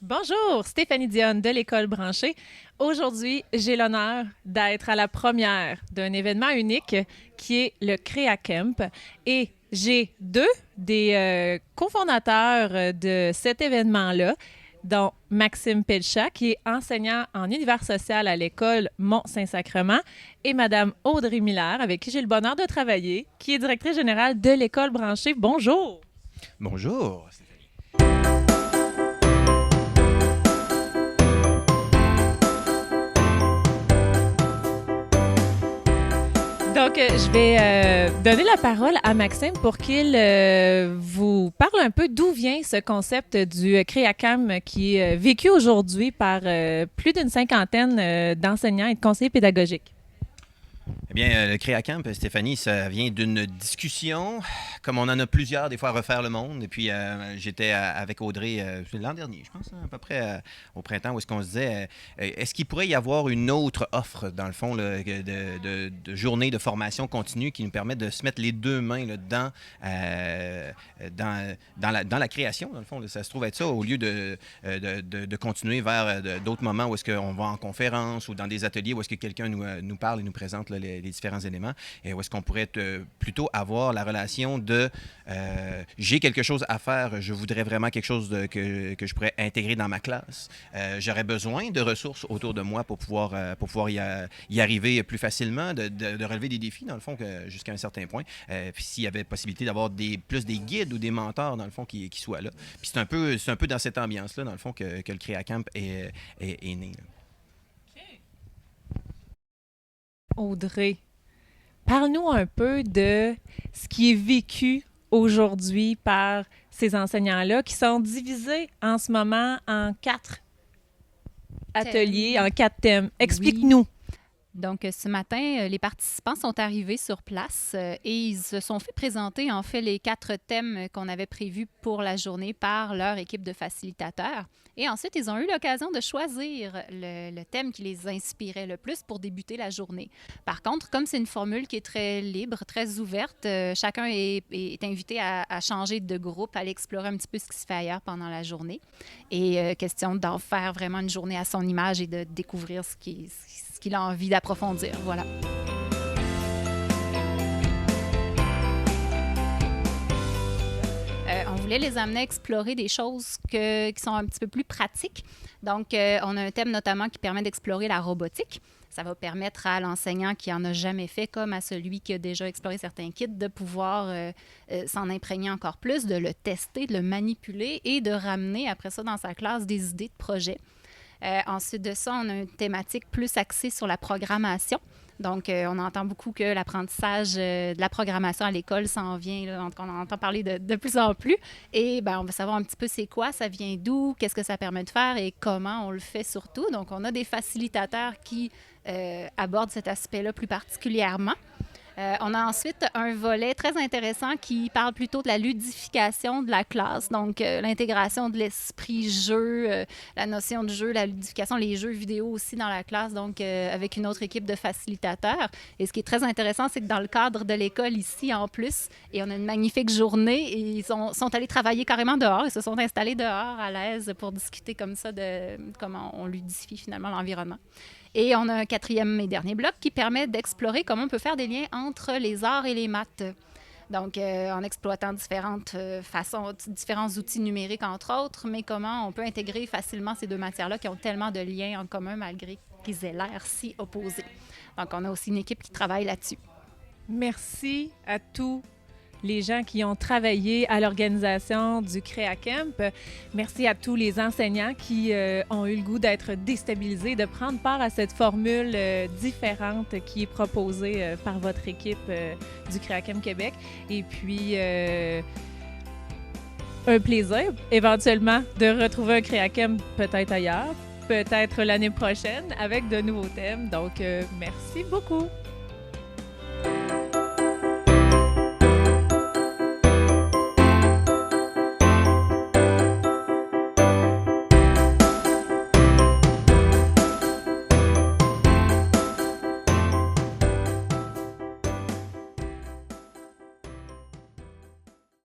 Bonjour, Stéphanie Dionne de l'École branchée. Aujourd'hui, j'ai l'honneur d'être à la première d'un événement unique qui est le Créa Camp. Et j'ai deux des cofondateurs de cet événement-là, dont Maxime Pelchat, qui est enseignant en univers social à l'École Mont-Saint-Sacrement, et Madame Audrey Miller, avec qui j'ai le bonheur de travailler, qui est directrice générale de l'École branchée. Bonjour! Bonjour. Donc, je vais donner la parole à Maxime pour qu'il vous parle un peu d'où vient ce concept du CréaCam qui est vécu aujourd'hui par plus d'une cinquantaine d'enseignants et de conseillers pédagogiques. Eh bien, le CréaCamp, Stéphanie, ça vient d'une discussion, comme on en a plusieurs, des fois, à refaire le monde. Et puis, j'étais avec Audrey l'an dernier, je pense, à peu près au printemps, où est-ce qu'on se disait, est-ce qu'il pourrait y avoir une autre offre, dans le fond, là, de journée de formation continue qui nous permet de se mettre les deux mains là, dans la création, dans le fond. Là, ça se trouve être ça, au lieu de continuer vers d'autres moments où est-ce qu'on va en conférence ou dans des ateliers où est-ce que quelqu'un nous parle et nous présente là, les différents éléments, et où est-ce qu'on pourrait plutôt avoir la relation de j'ai quelque chose à faire, je voudrais vraiment quelque chose que je pourrais intégrer dans ma classe. J'aurais besoin de ressources autour de moi pour pouvoir y arriver plus facilement, de relever des défis, dans le fond, jusqu'à un certain point. Puis s'il y avait possibilité d'avoir plus des guides ou des mentors, dans le fond, qui soient là. Puis c'est un peu dans cette ambiance-là, dans le fond, que le CréaCamp est né. Là. Audrey, parle-nous un peu de ce qui est vécu aujourd'hui par ces enseignants-là qui sont divisés en ce moment en 4 ateliers, en 4 thèmes. Explique-nous. Oui. Donc, ce matin, les participants sont arrivés sur place et ils se sont fait présenter, en fait, les 4 thèmes qu'on avait prévus pour la journée par leur équipe de facilitateurs. Et ensuite, ils ont eu l'occasion de choisir le thème qui les inspirait le plus pour débuter la journée. Par contre, comme c'est une formule qui est très libre, très ouverte, chacun est invité à changer de groupe, à aller explorer un petit peu ce qui se fait ailleurs pendant la journée. Et question d'en faire vraiment une journée à son image et de découvrir ce qu'il a envie d'approfondir. Voilà. On voulait les amener à explorer des choses qui sont un petit peu plus pratiques. Donc, on a un thème notamment qui permet d'explorer la robotique. Ça va permettre à l'enseignant qui n'en a jamais fait, comme à celui qui a déjà exploré certains kits, de pouvoir s'en imprégner encore plus, de le tester, de le manipuler et de ramener après ça dans sa classe des idées de projet. Ensuite de ça, on a une thématique plus axée sur la programmation. Donc, on entend beaucoup que l'apprentissage de la programmation à l'école s'en vient. Là, on en entend parler de plus en plus. Et on va savoir un petit peu c'est quoi, ça vient d'où, qu'est-ce que ça permet de faire et comment on le fait surtout. Donc, on a des facilitateurs qui abordent cet aspect-là plus particulièrement. On a ensuite un volet très intéressant qui parle plutôt de la ludification de la classe, donc l'intégration de l'esprit jeu, la notion de jeu, la ludification, les jeux vidéo aussi dans la classe, donc avec une autre équipe de facilitateurs. Et ce qui est très intéressant, c'est que dans le cadre de l'école ici, en plus, et on a une magnifique journée, et ils sont allés travailler carrément dehors, ils se sont installés dehors à l'aise pour discuter comme ça de comment on ludifie finalement l'environnement. Et on a un 4e et dernier bloc qui permet d'explorer comment on peut faire des liens entre les arts et les maths. Donc, en exploitant différentes façons, différents outils numériques, entre autres, mais comment on peut intégrer facilement ces deux matières-là qui ont tellement de liens en commun malgré qu'ils aient l'air si opposés. Donc, on a aussi une équipe qui travaille là-dessus. Merci à tous les gens qui ont travaillé à l'organisation du CréaCamp. Merci à tous les enseignants qui ont eu le goût d'être déstabilisés, de prendre part à cette formule différente qui est proposée par votre équipe du CréaCamp Québec. Et puis, un plaisir éventuellement de retrouver un CréaCamp peut-être ailleurs, peut-être l'année prochaine avec de nouveaux thèmes. Donc, merci beaucoup.